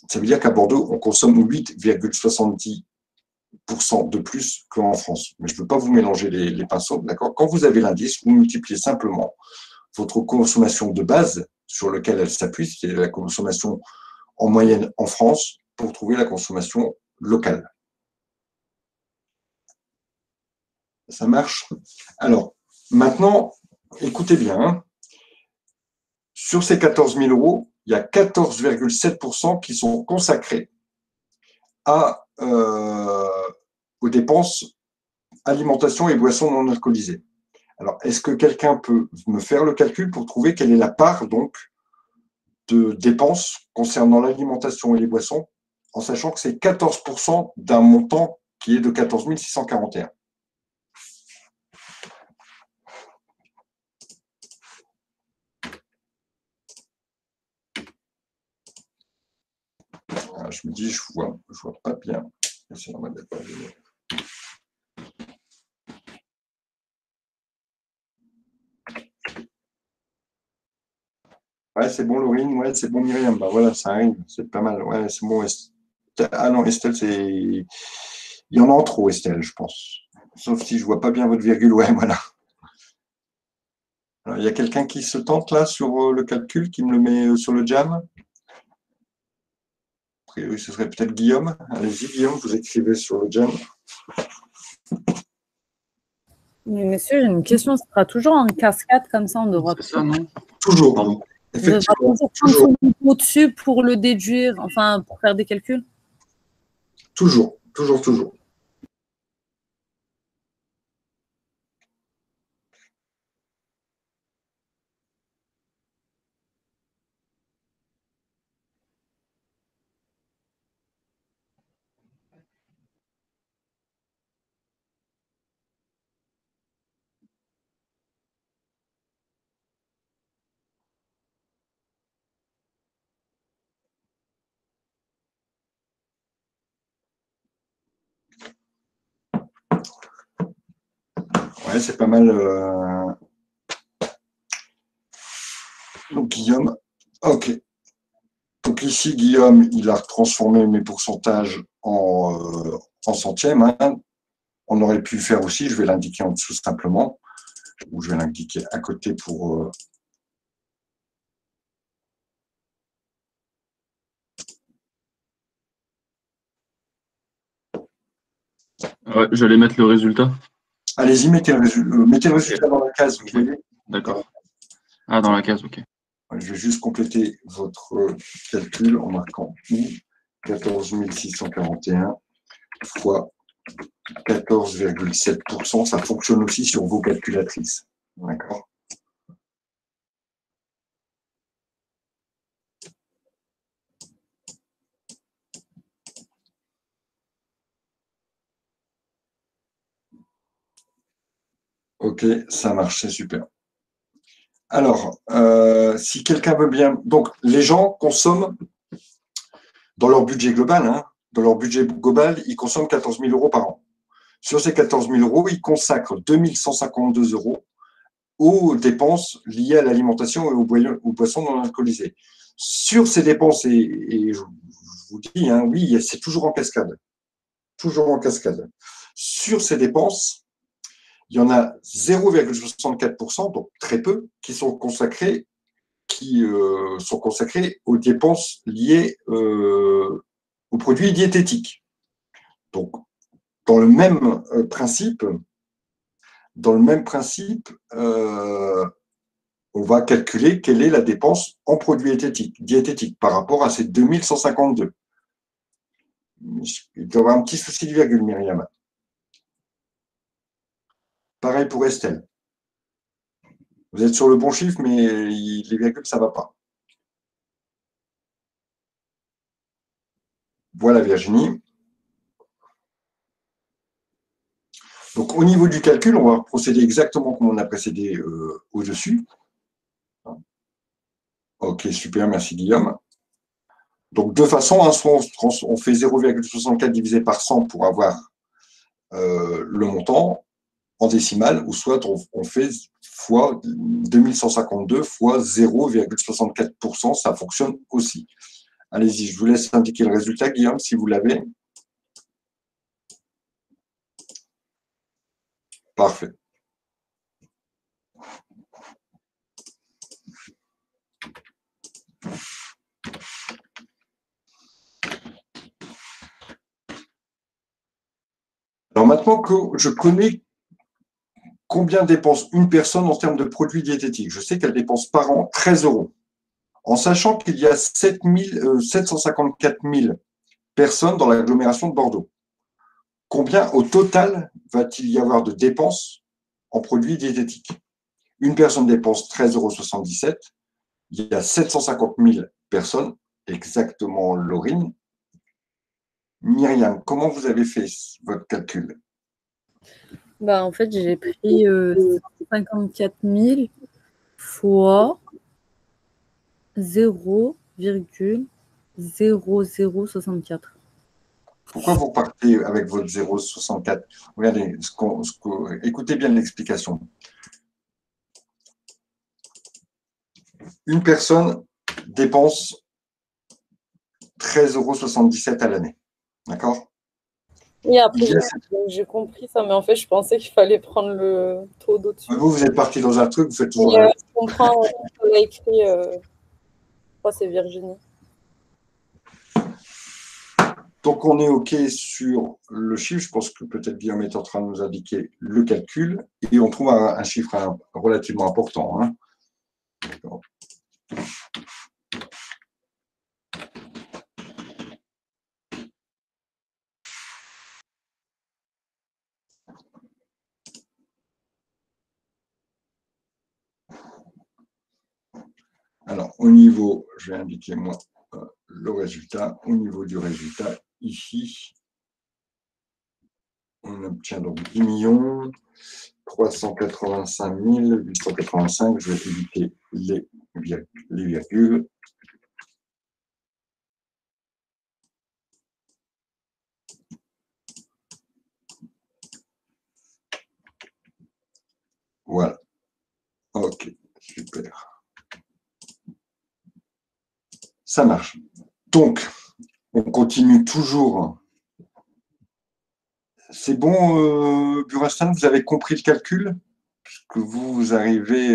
ça veut dire qu'à Bordeaux, on consomme 8,70% de plus qu'en France. Mais je ne veux pas vous mélanger les pinceaux, d'accord? Quand vous avez l'indice, vous multipliez simplement votre consommation de base sur laquelle elle s'appuie, qui est la consommation en moyenne en France, pour trouver la consommation locale. Ça marche? Alors, maintenant, écoutez bien, hein. Sur ces 14 000 euros, il y a 14,7% qui sont consacrés aux dépenses alimentation et boissons non alcoolisées. Alors, est-ce que quelqu'un peut me faire le calcul pour trouver quelle est la part donc de dépenses concernant l'alimentation et les boissons, en sachant que c'est 14% d'un montant qui est de 14 641. Je me dis, je vois pas bien. C'est normal d'être pas bien. Ouais, c'est bon, Laurine. Ouais, c'est bon, Myriam. Bah voilà, ça arrive. C'est pas mal. Ouais, c'est bon. Ah non, Estelle, c'est. Il y en a en trop, Estelle, je pense. Sauf si je vois pas bien votre virgule. Ouais, voilà. Alors, il y a quelqu'un qui se tente là sur le calcul, qui me le met sur le jam. A priori, ce serait peut-être Guillaume. Allez-y, Guillaume, vous écrivez sur le jam. Mais monsieur, j'ai une question. Ce sera toujours en cascade comme ça, on devra. C'est ça, non? Toujours, pardon. Effectivement. Toujours au-dessus pour le déduire, enfin, pour faire des calculs? Toujours, toujours, toujours. Ouais, c'est pas mal. Donc, Guillaume. OK. Donc, ici, Guillaume, il a transformé mes pourcentages en centièmes. Hein. On aurait pu le faire aussi. Je vais l'indiquer en dessous simplement. Ou je vais l'indiquer à côté pour. Ouais, j'allais mettre le résultat. Allez-y, mettez le résultat dans la case, vous voyez. D'accord. Ah, dans la case, ok. Je vais juste compléter votre calcul en marquant 14 641 fois 14,7%. Ça fonctionne aussi sur vos calculatrices. D'accord. Ok, ça marche, c'est super. Alors, si quelqu'un veut bien... Donc, les gens consomment dans leur budget global, hein, dans leur budget global, ils consomment 14 000 euros par an. Sur ces 14 000 euros, ils consacrent 2 152 euros aux dépenses liées à l'alimentation et aux boissons non alcoolisées. Sur ces dépenses, et je vous dis, hein, oui, c'est toujours en cascade. Toujours en cascade. Sur ces dépenses, il y en a 0,64%, donc très peu, qui sont consacrés aux dépenses liées aux produits diététiques. Donc, dans le même principe, on va calculer quelle est la dépense en produits diététiques par rapport à ces 2152. Il doit y avoir un petit souci de virgule, Myriam. Pareil pour Estelle. Vous êtes sur le bon chiffre, mais les virgules, ça ne va pas. Voilà, Virginie. Donc, au niveau du calcul, on va procéder exactement comme on a précédé au-dessus. Ok, super, merci Guillaume. Donc, de façon, hein, on fait 0,64 divisé par 100 pour avoir le montant en décimale, ou soit on fait fois 2152 fois 0,64%, ça fonctionne aussi. Allez-y, je vous laisse indiquer le résultat, Guillaume, si vous l'avez. Parfait. Alors maintenant que je connais combien dépense une personne en termes de produits diététiques, je sais qu'elle dépense par an 13 €. En sachant qu'il y a 754 000 personnes dans l'agglomération de Bordeaux, combien au total va-t-il y avoir de dépenses en produits diététiques? Une personne dépense 13,77 €. Il y a 750 000 personnes, exactement, Laurine. Myriam, comment vous avez fait votre calcul? Bah, en fait, j'ai pris 54 000 fois 0,0064. Pourquoi vous partez avec votre 0,64? Regardez, écoutez bien l'explication. Une personne dépense 13,77 € à l'année. D'accord? Oui, après, j'ai compris ça, mais en fait, je pensais qu'il fallait prendre le taux d'au-dessus. Vous êtes parti dans un truc, vous faites toujours. Je comprends, on l'a écrit, je crois que c'est Virginie. Donc, on est OK sur le chiffre. Je pense que peut-être Guillaume est en train de nous indiquer le calcul. Et on trouve un chiffre relativement important. Hein. D'accord. Alors, au niveau, je vais indiquer moi le résultat. Au niveau du résultat, ici, on obtient donc 10 385 885. Je vais éviter les virgules. Voilà. OK, super. Ça marche. Donc, on continue toujours. C'est bon, Burastan, vous avez compris le calcul? Puisque vous arrivez,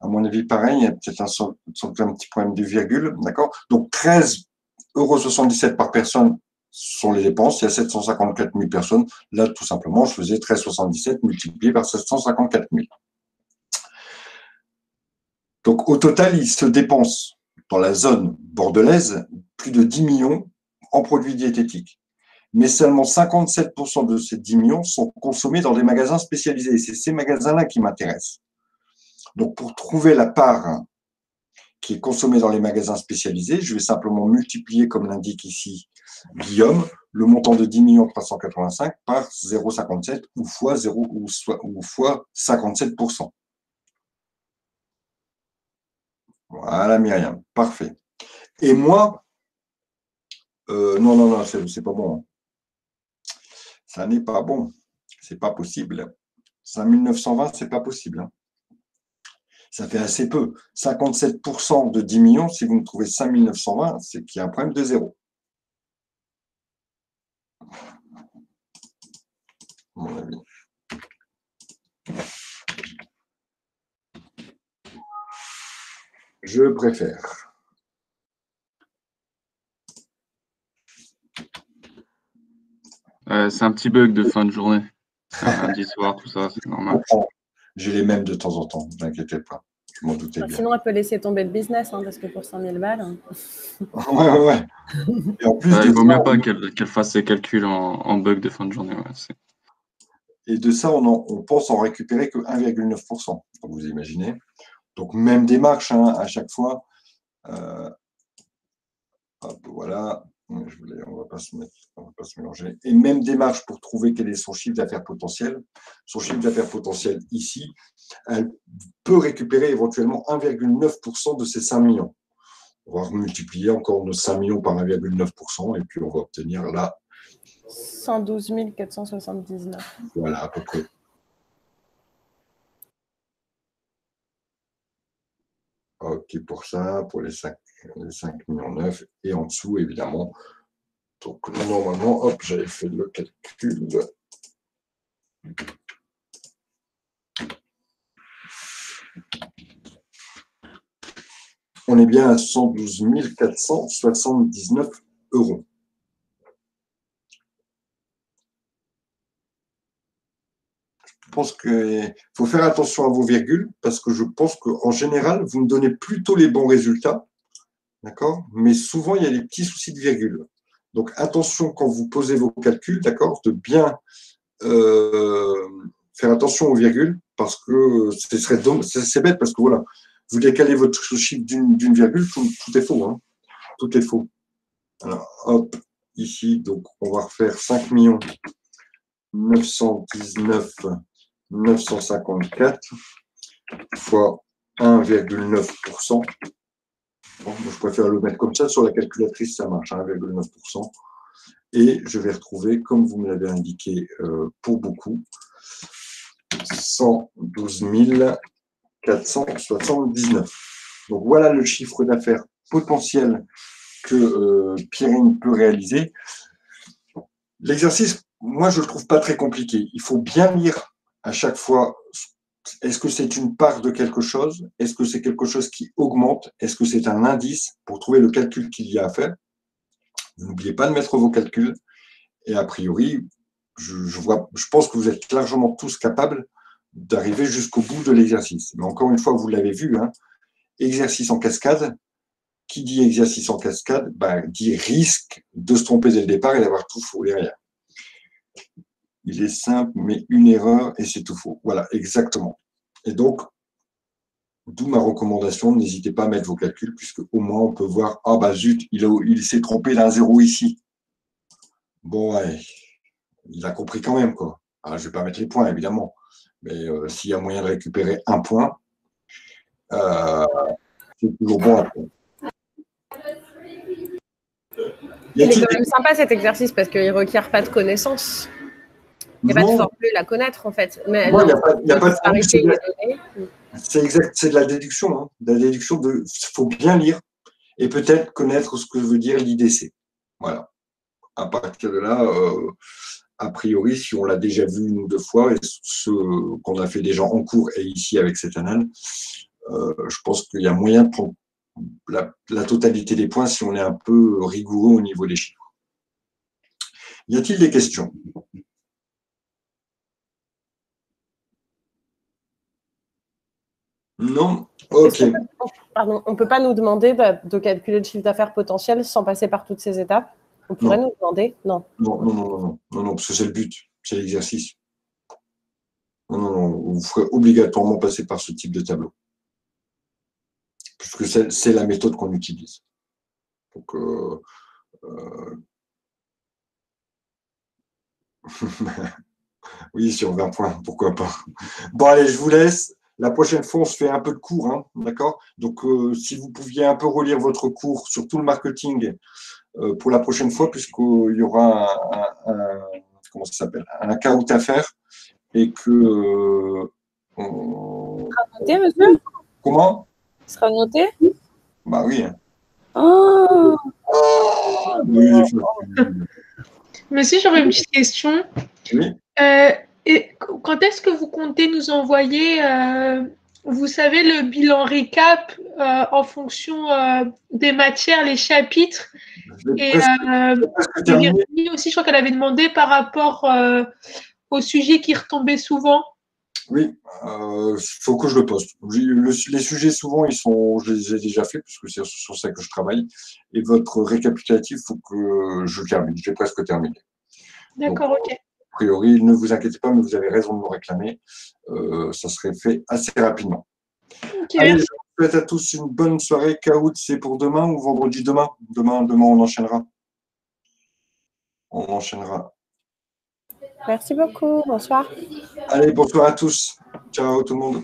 à mon avis, pareil, il y a peut-être un petit problème de virgule, d'accord? Donc, 13,77 € par personne sont les dépenses. Il y a 754 000 personnes. Là, tout simplement, je faisais 13,77 multiplié par 754 000. Donc, au total, il se dépense dans la zone bordelaise plus de 10 millions en produits diététiques. Mais seulement 57% de ces 10 millions sont consommés dans des magasins spécialisés. Et c'est ces magasins-là qui m'intéressent. Donc, pour trouver la part qui est consommée dans les magasins spécialisés, je vais simplement multiplier, comme l'indique ici Guillaume, le montant de 10 385 par 0,57 ou fois 0 ou fois 57%. Voilà, Myriam, parfait. Et moi, non, c'est pas bon. Ça n'est pas bon. C'est pas possible. 5920, c'est pas possible. Hein. Ça fait assez peu. 57% de 10 millions, si vous me trouvez 5920, c'est qu'il y a un problème de zéro. À mon avis. Je préfère. C'est un petit bug de fin de journée. Lundi soir, tout ça, c'est normal. J'ai les mêmes de temps en temps, ne vous inquiétez pas. Je m'en doutais bien. Sinon, elle peut laisser tomber le business, hein, parce que pour 100 000 balles. Hein. Ouais. Et en plus, il ne vaut mieux pas qu'elle fasse ses calculs en bug de fin de journée. Ouais, et de ça, on pense en récupérer que 1,9%. Vous imaginez. Donc, même démarche hein, à chaque fois. Hop, voilà. On ne va pas se mélanger. Et même démarche pour trouver quel est son chiffre d'affaires potentiel. Son chiffre d'affaires potentiel ici, elle peut récupérer éventuellement 1,9% de ces 5 millions. On va multiplier encore nos 5 millions par 1,9% et puis on va obtenir là 112 479. Voilà, à peu près. OK pour ça, pour les 5 millions 9. Et en dessous, évidemment. Donc, normalement, hop, j'avais fait le calcul. On est bien à 112 479 €. Je pense qu'il faut faire attention à vos virgules, parce que je pense qu'en général, vous me donnez plutôt les bons résultats, d'accord? Mais souvent, il y a des petits soucis de virgule. Donc, attention quand vous posez vos calculs, d'accord? De bien faire attention aux virgules, parce que c'est bête, parce que voilà, vous décalez votre chiffre d'une virgule, tout est faux, hein. Tout est faux. Alors, hop, ici, donc on va refaire 5 919 954 fois 1,9%. Bon, je préfère le mettre comme ça. Sur la calculatrice, ça marche, 1,9%. Et je vais retrouver, comme vous me l'avez indiqué pour beaucoup, 112 479. Donc voilà le chiffre d'affaires potentiel que Pierrine peut réaliser. L'exercice, moi, je ne le trouve pas très compliqué. Il faut bien lire à chaque fois. Est-ce que c'est une part de quelque chose? Est-ce que c'est quelque chose qui augmente? Est-ce que c'est un indice pour trouver le calcul qu'il y a à faire? N'oubliez pas de mettre vos calculs. Et a priori, je pense que vous êtes largement tous capables d'arriver jusqu'au bout de l'exercice. Mais encore une fois, vous l'avez vu, hein, exercice en cascade. Qui dit exercice en cascade, dit risque de se tromper dès le départ et d'avoir tout faux derrière. Il est simple, mais une erreur et c'est tout faux. Voilà, exactement. Et donc, d'où ma recommandation, n'hésitez pas à mettre vos calculs, puisque au moins on peut voir, ah bah zut, il s'est trompé d'un 0 ici. Bon, ouais, il a compris quand même, quoi. Alors, je ne vais pas mettre les points, évidemment, mais s'il y a moyen de récupérer un point, c'est toujours bon à faire. Il est quand même sympa cet exercice parce qu'il ne requiert pas de connaissances. Il n'y a pas de formule à connaître en fait. Mais non, il n'y a pas de formule. C'est exact, c'est de la déduction. Hein. De la déduction, il faut bien lire et peut-être connaître ce que veut dire l'IDC. Voilà. À partir de là, a priori, si on l'a déjà vu une ou deux fois, et ce qu'on a fait déjà en cours et ici avec cette annale, je pense qu'il y a moyen de prendre la totalité des points si on est un peu rigoureux au niveau des chiffres. Y a-t-il des questions? Non? Ok. Pardon, on ne peut pas nous demander de calculer le chiffre d'affaires potentiel sans passer par toutes ces étapes? On pourrait nous demander? Non. Non, parce que c'est le but, c'est l'exercice. Non, vous ferez obligatoirement passer par ce type de tableau. Puisque c'est la méthode qu'on utilise. Donc, oui, sur 20 points, pourquoi pas. Bon, allez, je vous laisse. La prochaine fois, on se fait un peu de cours, hein, d'accord? Donc, si vous pouviez un peu relire votre cours sur tout le marketing pour la prochaine fois, puisqu'il y aura comment ça s'appelle, un caout à faire et que... Ce sera noté, monsieur? Comment? Ce sera noté? Bah oui. Oh Oui, Monsieur, j'aurais une petite question. Oui. Et quand est-ce que vous comptez nous envoyer, vous savez, le bilan récap en fonction des matières, les chapitres? Et Virginie aussi, je crois qu'elle avait demandé par rapport au sujet qui retombait souvent. Oui, il faut que je le poste. Les sujets, souvent, je les ai déjà faits, puisque c'est sur ça que je travaille. Et votre récapitulatif, il faut que je le termine. J'ai presque terminé. D'accord, ok. A priori, ne vous inquiétez pas, mais vous avez raison de me réclamer. Ça serait fait assez rapidement. Okay, allez, je vous souhaite à tous une bonne soirée. Caout, c'est pour demain ou vendredi demain? Demain, on enchaînera. On enchaînera. Merci beaucoup. Bonsoir. Allez, bonsoir à tous. Ciao tout le monde.